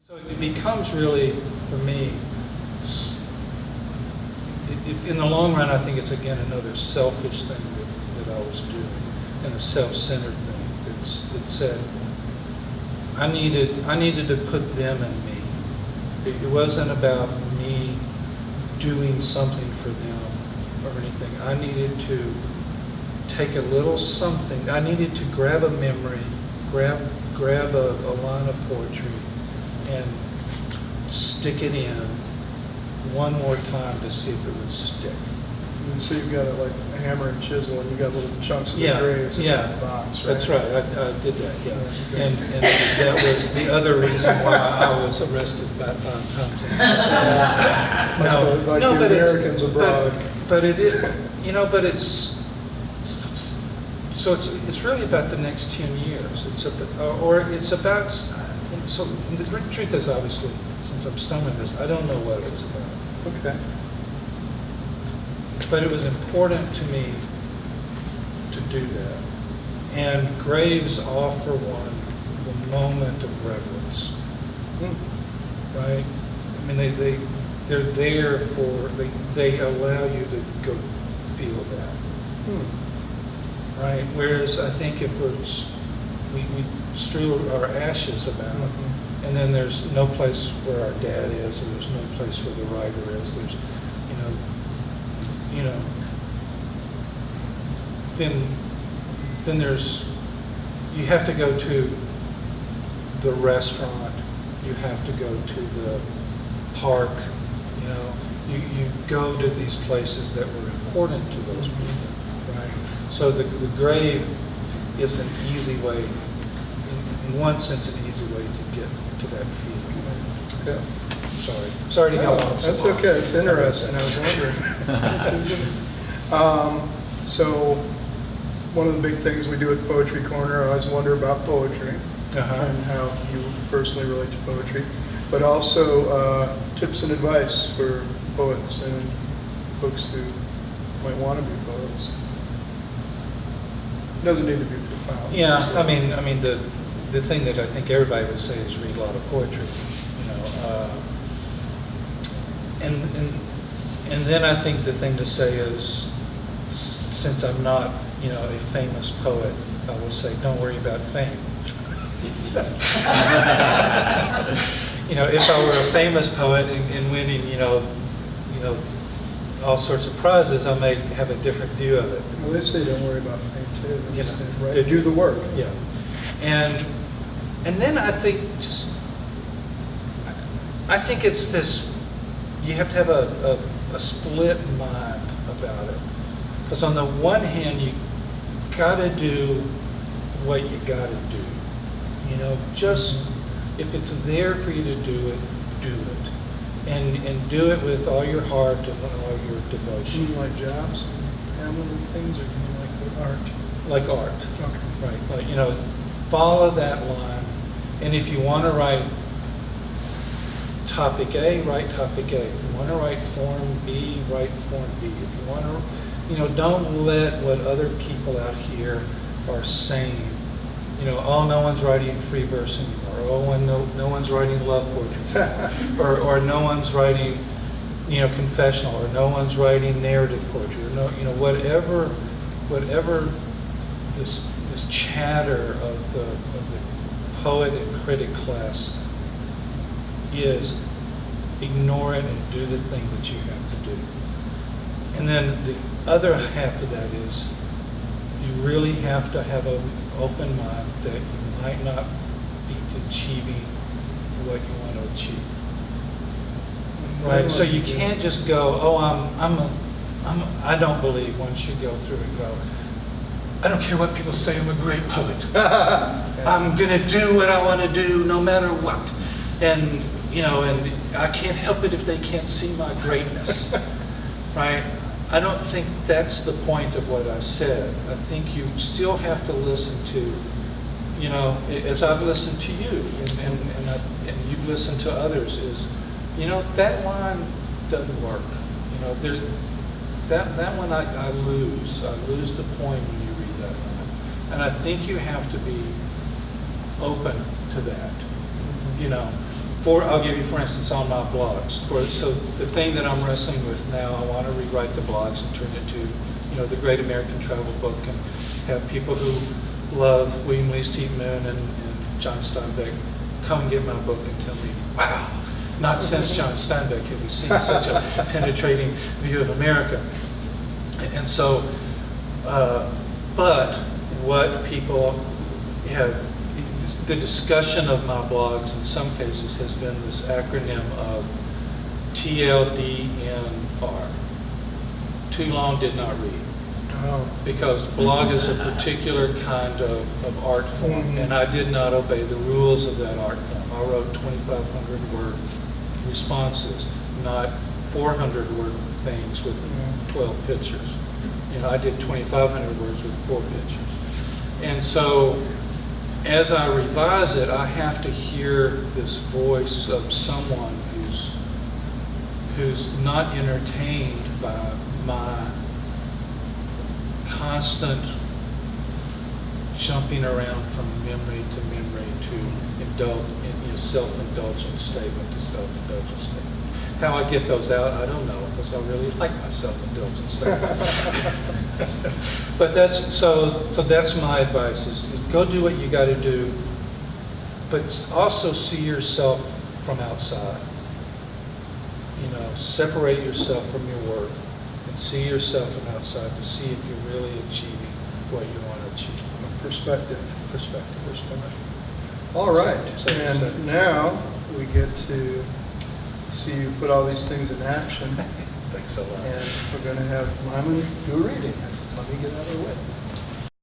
So it becomes really, for me, in the long run, I think it's again another selfish thing that I was doing, and a self-centered thing that said I needed to put them in me. It wasn't about me doing something for them or anything. I needed to take a little something. I needed to grab a memory, grab a line of poetry, and stick it in one more time to see if it would stick. And so you've got it like a hammer and chisel, and you got little chunks of the graves in the box, right? That's right. I did that, yeah. And that was the other reason why I was arrested about 5 times. Like the Americans abroad. But it is, but it's really about the next 10 years. It's about, so the truth is, obviously, since I'm stumbling this, I don't know what it's about. Okay. But it was important to me to do that. And graves offer one the moment of reverence, right? I mean, they're there for, they allow you to go feel that, right? Whereas I think if we strew our ashes about, and then there's no place where our dad is, and there's no place where the writer is, there's, then there's, you have to go to the restaurant, you have to go to the park, you go to these places that were important to those people, right? So the grave is an easy way, in one sense, an easy way to get to that feeling. Okay. Sorry to go on. That's okay. It's interesting. I was wondering. So one of the big things we do at Poetry Corner, I always wonder about poetry and how you personally relate to poetry, but also tips and advice for poets and folks who might want to be poets. It doesn't need to be profound. Yeah, I mean the thing that I think everybody would say is read a lot of poetry, and then I think the thing to say is, since I'm not, a famous poet, I will say, don't worry about fame. If I were a famous poet and winning, all sorts of prizes, I may have a different view of it. Well, they say don't worry about fame too. Right? They do the work. Yeah, and then I think it's this. You have to have a split mind about it, because on the one hand you got to do what you got to do. Just if it's there for you to do it, do it. And do it with all your heart and all your Do devotion. you like jobs, family and things, or do you like the art? Like art. Okay. Right. Like, follow that line. And if you want to write topic A, write topic A. If you want to write form B, write form B. If you want to, don't let what other people out here are saying, no one's writing free verse anymore, no one's writing love poetry, or no one's writing, confessional, or no one's writing narrative poetry, or whatever this chatter of the poet and critic class is, ignore it and do the thing that you have to do. And then the other half of that is, you really have to have an open mind that you might not be achieving what you want to achieve. Right? So you can't just go, I don't believe one should go through and go, I don't care what people say, I'm a great poet. I'm going to do what I want to do no matter what. And, and I can't help it if they can't see my greatness. Right? I don't think that's the point of what I said. I think you still have to listen to, as I've listened to you, and you've listened to others, is, that line doesn't work. That one I lose. I lose the point when you read that line. And I think you have to be open to that. I'll give you, for instance, on my blogs. So the thing that I'm wrestling with now, I want to rewrite the blogs and turn it to, the Great American Travel Book, and have people who love William Lee Steve Moon and John Steinbeck come and get my book and tell me, wow, not since John Steinbeck have we seen such a penetrating view of America. And so, but what people have, the discussion of my blogs in some cases has been this acronym of TLDNR. Too long, did not read. Oh. Because blog is a particular kind of art form, and I did not obey the rules of that art form. I wrote 2,500 word responses, not 400 word things with 12 pictures. I did 2,500 words with 4 pictures. And so as I revise it, I have to hear this voice of someone who's not entertained by my constant jumping around from memory to memory to self-indulgent statement to self-indulgent statement. How I get those out, I don't know, because I really like my self-indulgent statements. But that's my advice: is go do what you got to do, but also see yourself from outside. Separate yourself from your work and see yourself from outside to see if you're really achieving what you want to achieve. Perspective. Perspective. All right, So- and now we get to see you put all these things in action, Thanks a lot. and we're going to have Lyman do a reading. Let me get out of the way.